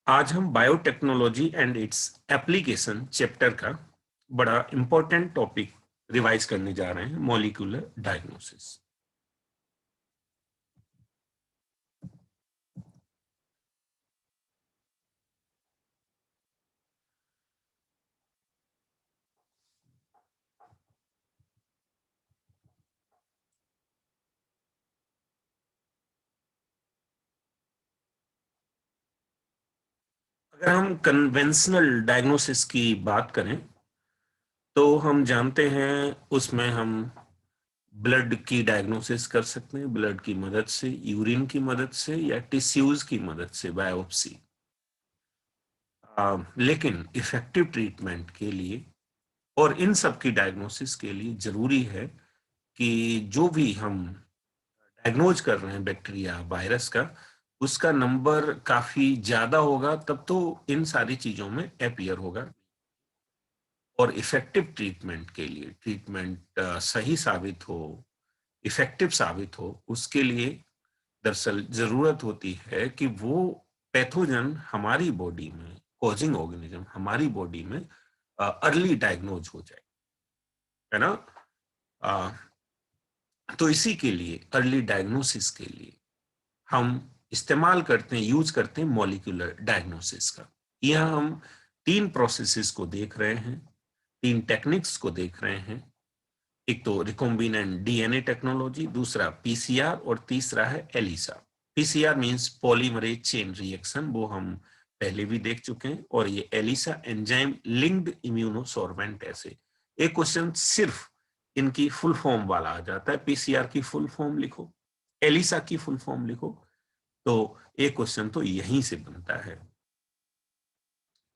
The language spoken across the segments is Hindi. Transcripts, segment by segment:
आज हम biotechnology and its application chapter का बड़ा इंपॉर्टेंट टॉपिक रिवाइज करने जा रहे हैं, मॉलिक्यूलर डायग्नोसिस। अगर हम कन्वेंशनल डायग्नोसिस की बात करें तो हम जानते हैं उसमें हम ब्लड की डायग्नोसिस कर सकते हैं, ब्लड की मदद से, यूरिन की मदद से या टिश्यूज की मदद से, बायोप्सी। लेकिन इफेक्टिव ट्रीटमेंट के लिए और इन सब की डायग्नोसिस के लिए जरूरी है कि जो भी हम डायग्नोज कर रहे हैं बैक्टीरिया वायरस का, उसका नंबर काफी ज्यादा होगा, तब तो इन सारी चीजों में अपीयर होगा। और इफेक्टिव ट्रीटमेंट के लिए, ट्रीटमेंट सही साबित हो, इफेक्टिव साबित हो, उसके लिए दरअसल जरूरत होती है कि वो पैथोजन हमारी बॉडी में, कॉजिंग ऑर्गेनिज्म हमारी बॉडी में अर्ली डायग्नोज हो जाए, है ना। अ, तो इसी के लिए, अर्ली डायग्नोसिस के लिए हम इस्तेमाल करते हैं, यूज करते हैं मॉलिक्यूलर डायग्नोसिस का। यहाँ हम तीन प्रोसेसेस को देख रहे हैं, तीन टेक्निक्स को देख रहे हैं। एक तो रिकॉम्बिनेंट डीएनए टेक्नोलॉजी, दूसरा पीसीआर और तीसरा है ELISA. PCR means polymerase chain reaction, वो हम पहले भी देख चुके हैं। और ये एलिसा एंजाइम लिंक्ड इम्यूनोसॉर्बेंट ऐसे। एक क्वेश्चन सिर्फ इनकी फुल फॉर्म वाला आ जाता है, पीसीआर की फुल फॉर्म लिखो, एलिसा की फुल फॉर्म लिखो, तो एक क्वेश्चन तो यहीं से बनता है।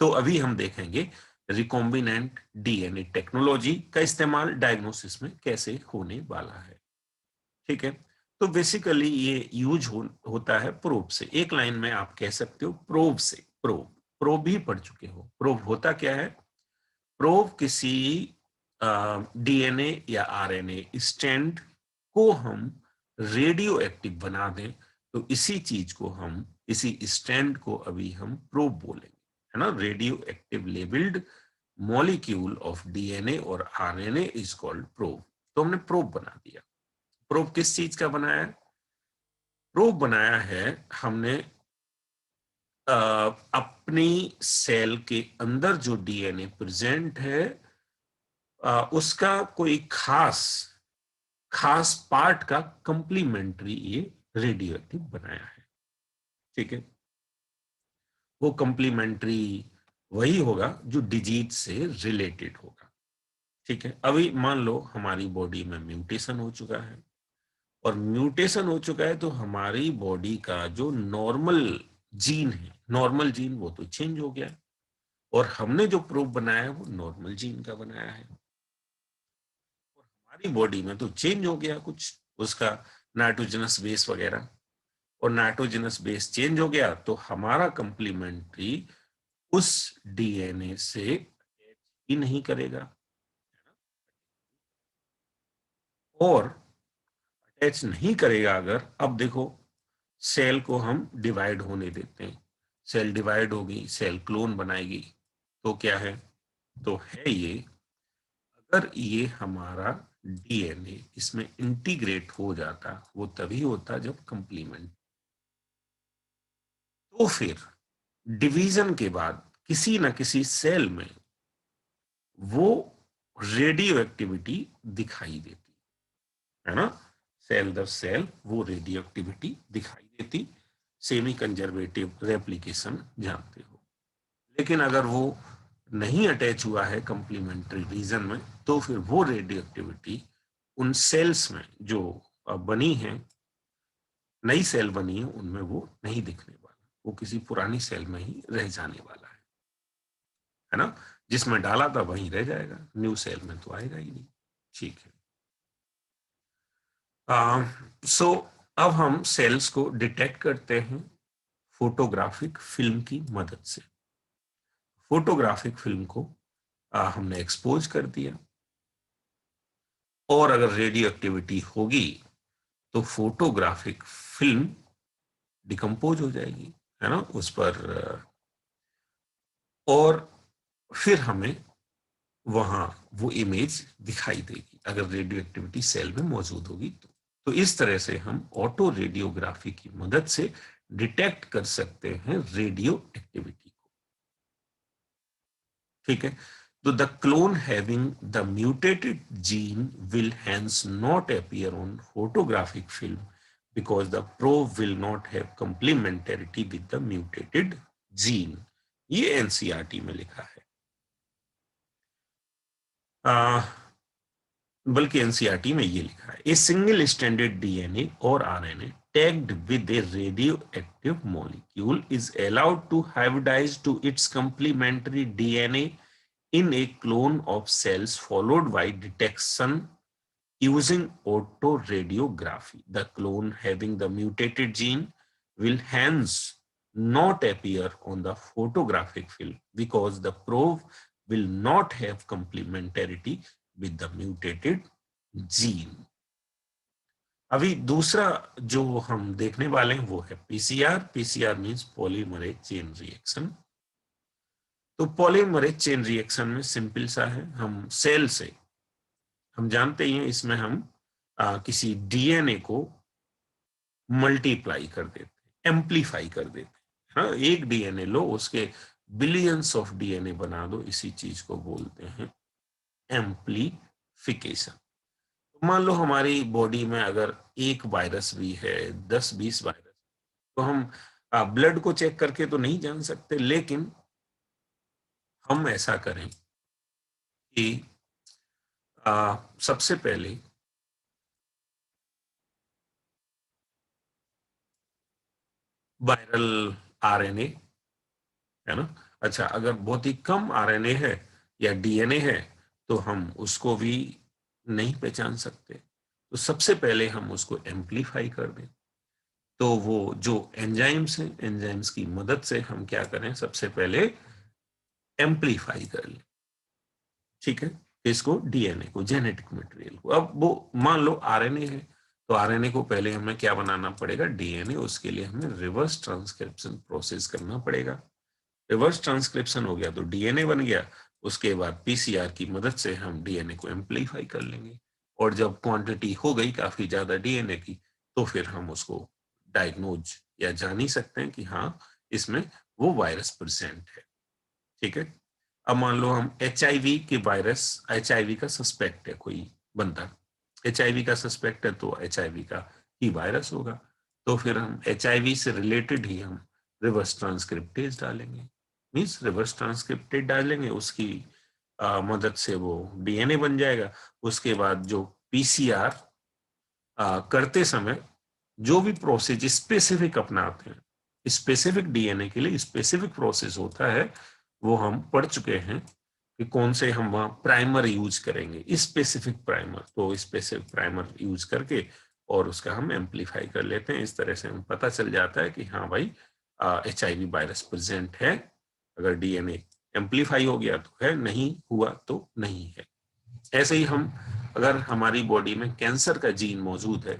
तो अभी हम देखेंगे रिकॉम्बिनेंट डीएनए टेक्नोलॉजी का इस्तेमाल डायग्नोसिस में कैसे होने वाला है। ठीक है। तो बेसिकली ये यूज होता है प्रोब से। एक लाइन में आप कह सकते हो प्रोब से। प्रोब, प्रोब भी पढ़ चुके हो। प्रोब होता क्या है? प्रोब किसी डीएनए या आरएनए स्ट्रैंड को हम रेडियो एक्टिव बना दें, तो इसी चीज को हम, इसी स्ट्रैंड को अभी हम प्रोब बोलेंगे, है ना। Radio active labelled molecule of DNA और आरएनए इज कॉल्ड प्रोब। तो हमने प्रोब बना दिया। प्रोब किस चीज का बनाया है? प्रोब बनाया है हमने अपनी सेल के अंदर जो डीएनए प्रेजेंट है, उसका कोई खास खास पार्ट का कंप्लीमेंट्री ये रेडियो एक्टिव बनाया है। ठीक है। वो कंप्लीमेंट्री वही होगा जो डिजीज से रिलेटेड होगा। ठीक है। अभी मान लो हमारी बॉडी में म्यूटेशन हो चुका है, और म्यूटेशन हो चुका है तो हमारी बॉडी का जो नॉर्मल जीन है, नॉर्मल जीन वो तो चेंज हो गया, और हमने जो प्रोब बनाया है वो नॉर्मल जीन का बनाया है। और हमारी बॉडी में तो चेंज हो गया कुछ, उसका नाइट्रोजनस बेस वगैरह, और नाइट्रोजनस बेस चेंज हो गया तो हमारा कंप्लीमेंट्री उस डीएनए से ही नहीं करेगा, और अटैच नहीं करेगा अगर, अब देखो सेल को हम डिवाइड होने देते हैं, सेल डिवाइड होगी, सेल क्लोन बनाएगी, तो क्या है? तो है ये, अगर ये हमारा डीएनए इसमें इंटीग्रेट हो जाता, वो तभी होता जब कंप्लीमेंट। तो फिर डिवीजन के बाद किसी ना किसी सेल में वो रेडियो एक्टिविटी दिखाई देती है ना। सेल दर सेल वो रेडियो एक्टिविटी दिखाई देती। सेमी कंजर्वेटिव रेप्लिकेशन जानते हो। लेकिन अगर वो नहीं अटैच हुआ है कंप्लीमेंट्री रीजन में, तो फिर वो रेडियो एक्टिविटी उन सेल्स में जो बनी है, नई सेल बनी है, उनमें वो नहीं दिखने वाला, वो किसी पुरानी सेल में ही रह जाने वाला है ना। जिसमें डाला था वहीं रह जाएगा, न्यू सेल में तो आएगा ही नहीं। ठीक है। सो अब हम सेल्स को डिटेक्ट करते हैं फोटोग्राफिक फिल्म की मदद से। फोटोग्राफिक फिल्म को हमने एक्सपोज कर दिया, और अगर रेडियो एक्टिविटी होगी तो फोटोग्राफिक फिल्म डिकम्पोज हो जाएगी, है ना। उस पर और फिर हमें वहां वो इमेज दिखाई देगी अगर रेडियो एक्टिविटी सेल में मौजूद होगी तो इस तरह से हम ऑटो रेडियोग्राफी की मदद से डिटेक्ट कर सकते हैं रेडियो एक्टिविटी को। ठीक है, तो the clone having the mutated gene will hence not appear on photographic film because the probe will not have complementarity with the mutated gene। ये एनसीईआरटी में लिखा है। बल्कि एनसीईआरटी में ये लिखा है, ए सिंगल स्टैंडर्ड डीएनए और RNA tagged with a radioactive molecule is allowed to hybridize to its complementary DNA in a clone of cells followed by detection using autoradiography। The clone having the mutated gene will hence not appear on the photographic film because the probe will not have complementarity with the mutated gene। अभी दूसरा जो हम देखने वाले हैं वो है PCR. PCR means polymerase chain reaction. तो पॉलीमरेज चेन रिएक्शन में सिंपल सा है, हम सेल से हम जानते ही हैं इसमें हम किसी डीएनए को मल्टीप्लाई कर देते, एम्पलीफाई कर देते। हाँ, एक डीएनए लो, उसके बिलियंस ऑफ डीएनए बना दो, इसी चीज को बोलते हैं एम्पलीफिकेशन। मान लो हमारी बॉडी में अगर एक वायरस भी है, 10-20 वायरस, तो हम ब्लड को चेक करके तो नहीं जान सकते, लेकिन हम ऐसा करें कि सबसे पहले वायरल आरएनए है ना। अच्छा, अगर बहुत ही कम आरएनए है या डीएनए है तो हम उसको भी नहीं पहचान सकते, तो सबसे पहले हम उसको एम्पलीफाई कर दें। तो वो जो एंजाइम्स हैं, एंजाइम्स की मदद से हम क्या करें, सबसे पहले एम्पलीफाई कर लें। ठीक है, इसको डीएनए को, जेनेटिक मटेरियल को। अब वो मान लो आरएनए है, तो आरएनए को पहले हमें क्या बनाना पड़ेगा, डीएनए। उसके लिए हमें रिवर्स ट्रांसक्रिप्शन प्रोसेस करना पड़ेगा। रिवर्स ट्रांसक्रिप्शन हो गया तो डीएनए बन गया। उसके बाद पीसीआर की मदद से हम डीएनए को एम्पलीफाई कर लेंगे, और जब क्वांटिटी हो गई काफी ज्यादा डीएनए की, तो फिर हम उसको डायग्नोज या जान ही सकते हैं कि हाँ, इसमें वो वायरस प्रेजेंट है। ठीक है, अब मान लो हम एचआईवी के वायरस, एचआईवी का सस्पेक्ट है कोई बंदा, एचआईवी का सस्पेक्ट है तो एचआईवी का ही वायरस होगा, तो फिर हम एचआईवी से रिलेटेड ही हम रिवर्स ट्रांसक्रिप्टेज डालेंगे। मीन्स रिवर्स ट्रांसक्रिप्टेज डालेंगे, उसकी मदद से वो डीएनए बन जाएगा। उसके बाद जो पीसीआर करते समय जो भी प्रोसेस स्पेसिफिक अपनाते हैं, स्पेसिफिक डीएनए के लिए स्पेसिफिक प्रोसेस होता है, वो हम पढ़ चुके हैं कि कौन से हम वहां प्राइमर यूज करेंगे, स्पेसिफिक प्राइमर। तो स्पेसिफिक प्राइमर यूज करके और उसका हम एम्पलीफाई कर लेते हैं। इस तरह से हमें पता चल जाता है कि हाँ भाई, एचआईवी वायरस प्रेजेंट है। अगर डीएनए एम्पलीफाई हो गया तो है, नहीं हुआ तो नहीं है। ऐसे ही हम, अगर हमारी बॉडी में कैंसर का जीन मौजूद है,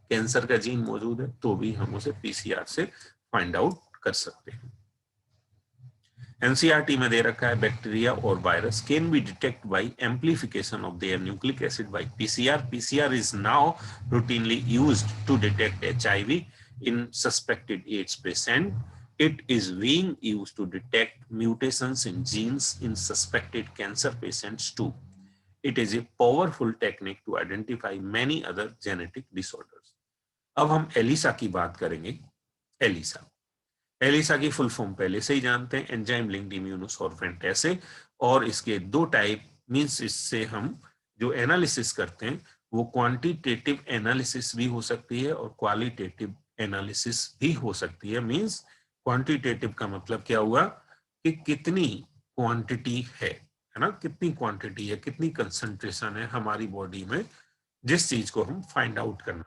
कैंसर का जीन मौजूद है, तो भी हम उसे पीसीआर से फाइंड आउट कर सकते हैं। एनसीईआरटी में दे रखा है, बैक्टीरिया और virus can be detect by amplification of their nucleic acid by PCR. PCR is now routinely used to detect HIV in suspected AIDS patient. It is being used to detect mutations in genes in suspected cancer patients too. It is a powerful technique to identify many other genetic disorders। अब हम एलिसा की बात करेंगे। एलिसा, एलिसा की फुल फॉर्म पहले से ही जानते हैं, एंजाइम लिंक्ड इम्यूनोसॉर्बेंट ऐसे। और इसके दो टाइप, मींस इससे हम जो एनालिसिस करते हैं वो क्वांटिटेटिव एनालिसिस भी हो सकती है और क्वालिटेटिव एनालिसिस भी हो सकती है। मींस क्वांटिटेटिव का मतलब क्या हुआ कि कितनी क्वांटिटी है ना, कितनी क्वांटिटी है, कितनी कंसंट्रेशन है हमारी बॉडी में, जिस चीज को हम फाइंड आउट करना।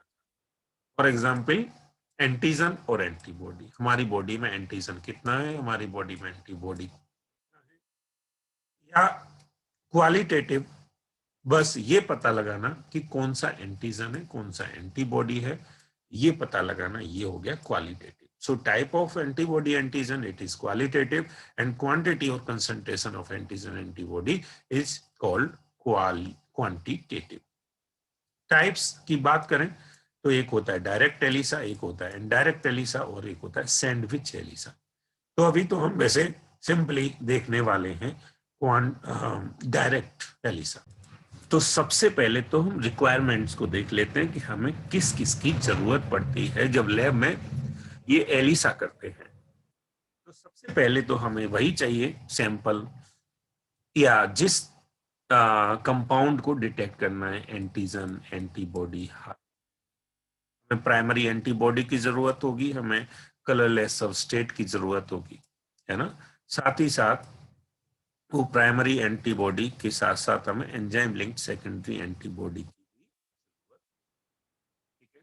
फॉर एग्जाम्पल, एंटीजन और एंटीबॉडी। हमारी बॉडी में एंटीजन कितना है, हमारी बॉडी में एंटीबॉडी। या क्वालिटेटिव, बस ये पता लगाना कि कौन सा एंटीजन है, कौन सा एंटीबॉडी है, ये पता लगाना, ये हो गया qualitative. So type of antibody antigen, it is qualitative, and quantity or concentration of antigen antibody is called quantitative. Types की बात करें तो एक होता है डायरेक्ट एलिसा, एक होता है इनडायरेक्ट एलिसा और एक होता है सैंडविच एलिसा। तो अभी तो हम वैसे सिंपली देखने वाले हैं डायरेक्ट एलिसा। तो सबसे पहले तो हम रिक्वायरमेंट्स को देख लेते हैं कि हमें किस किस की जरूरत पड़ती है जब लैब में ये एलिसा करते हैं। तो सबसे पहले तो हमें वही चाहिए सैंपल या जिस कंपाउंड को डिटेक्ट करना है, एंटीजन, एंटीबॉडी। हमें प्राइमरी एंटीबॉडी की जरूरत होगी, हमें कलरलेस सबस्ट्रेट की जरूरत होगी, है ना। साथ ही साथ वो प्राइमरी एंटीबॉडी के साथ साथ हमें एंजाइम लिंक्ड सेकेंडरी एंटीबॉडी की भी जरूरत। ठीक है,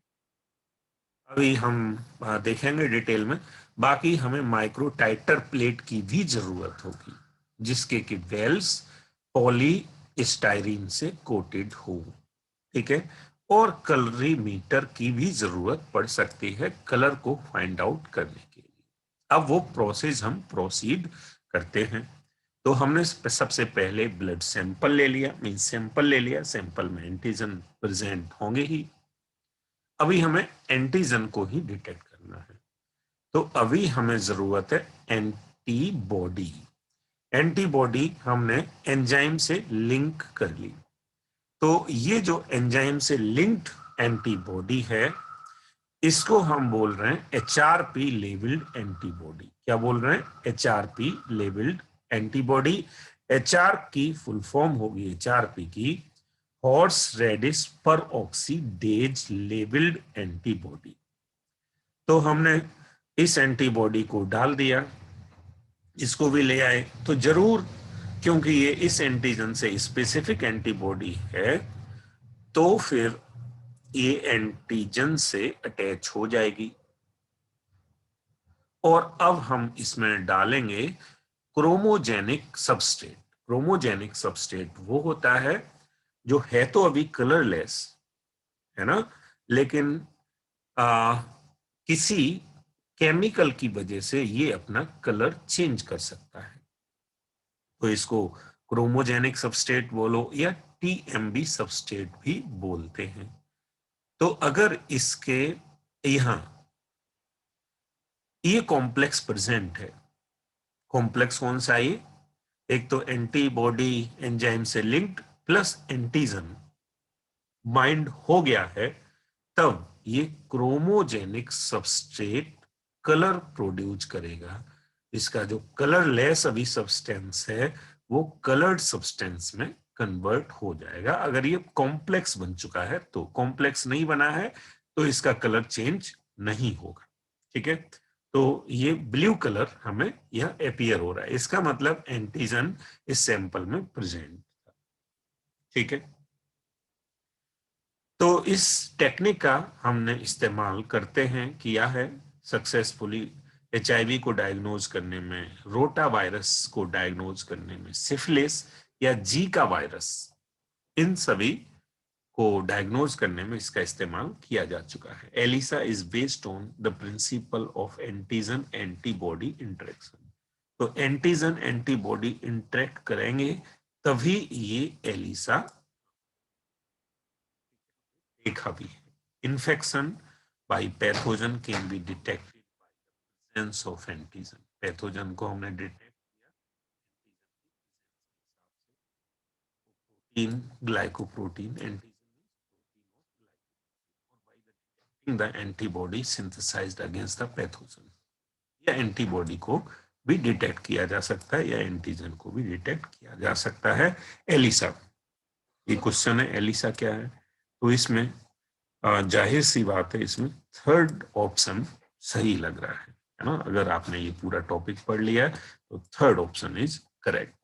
अभी हम देखेंगे डिटेल में। बाकी हमें माइक्रो टाइटर प्लेट की भी जरूरत होगी जिसके कि वेल्स पॉलीस्टाइरीन से कोटेड हो। ठीक है, और कलरीमीटर की भी जरूरत पड़ सकती है कलर को फाइंड आउट करने के लिए। अब वो प्रोसेस हम प्रोसीड करते हैं। तो हमने सबसे पहले ब्लड सैंपल ले लिया, मीन सैंपल ले लिया, सैंपल में एंटीजन प्रेजेंट होंगे ही। अभी हमें एंटीजन को ही डिटेक्ट करना है। तो अभी हमें जरूरत है एंटीबॉडी। एंटीबॉडी हमने एंजाइम से लिंक कर ली। तो ये जो एंजाइम से लिंक्ड एंटीबॉडी है इसको हम बोल रहे हैं HRP लेबल्ड एंटीबॉडी। क्या बोल रहे हैं? HRP labelled antibody. HR की फुल फॉर्म होगी HRP की हॉर्स रेडिस पर ऑक्सीडेज लेबल्ड एंटीबॉडी। तो हमने इस एंटीबॉडी को डाल दिया, इसको भी ले आए तो जरूर, क्योंकि ये इस एंटीजन से स्पेसिफिक एंटीबॉडी है तो फिर ये एंटीजन से अटैच हो जाएगी। और अब हम इसमें डालेंगे क्रोमोजेनिक सबस्ट्रेट। क्रोमोजेनिक सबस्ट्रेट वो होता है जो है तो अभी कलरलेस, है ना, लेकिन किसी केमिकल की वजह से ये अपना कलर चेंज कर सकता है। तो इसको क्रोमोजेनिक सबस्ट्रेट बोलो या TMB सबस्ट्रेट भी बोलते हैं। तो अगर इसके यहां ये कॉम्प्लेक्स प्रेजेंट है, कॉम्प्लेक्स कौन सा है? एक तो एंटीबॉडी एंजाइम से लिंक्ड प्लस एंटीजन बाइंड हो गया है, तब ये क्रोमोजेनिक सबस्ट्रेट कलर प्रोड्यूस करेगा। इसका जो कलरलेस अभी सब्सटेंस है वो कलर्ड सब्सटेंस में कन्वर्ट हो जाएगा अगर ये कॉम्प्लेक्स बन चुका है। तो कॉम्प्लेक्स नहीं बना है तो इसका कलर चेंज नहीं होगा। ठीक है, तो ये ब्लू कलर हमें यह अपीयर हो रहा है, इसका मतलब एंटीजन इस सैंपल में प्रेजेंट था। ठीक है, तो इस टेक्निक का हमने इस्तेमाल करते हैं, किया है सक्सेसफुली HIV को डायग्नोज करने में, रोटा वायरस को डायग्नोज करने में, सिफिलिस या जीका वायरस, इन सभी को डायग्नोज करने में इसका इस्तेमाल किया जा चुका है। ELISA is based on the principle of antigen antibody interaction. तो एंटीजन एंटीबॉडी इंटरेक्ट करेंगे तभी ये एलिसा देखा भी है। Infection by pathogen can be detected by the presence of antigen. Pathogen को हमने डिटेक्ट किया glycoprotein, antigen the antibody synthesized against the pathogen। या एंटीबॉडी को भी डिटेक्ट किया जा सकता है या एंटीजन को भी डिटेक्ट किया जा सकता है। एलिसा, ये क्वेश्चन है एलिसा क्या है, तो इसमें जाहिर सी बात है इसमें थर्ड ऑप्शन सही लग रहा है ना। अगर आपने ये पूरा टॉपिक पढ़ लिया है तो थर्ड ऑप्शन इज करेक्ट।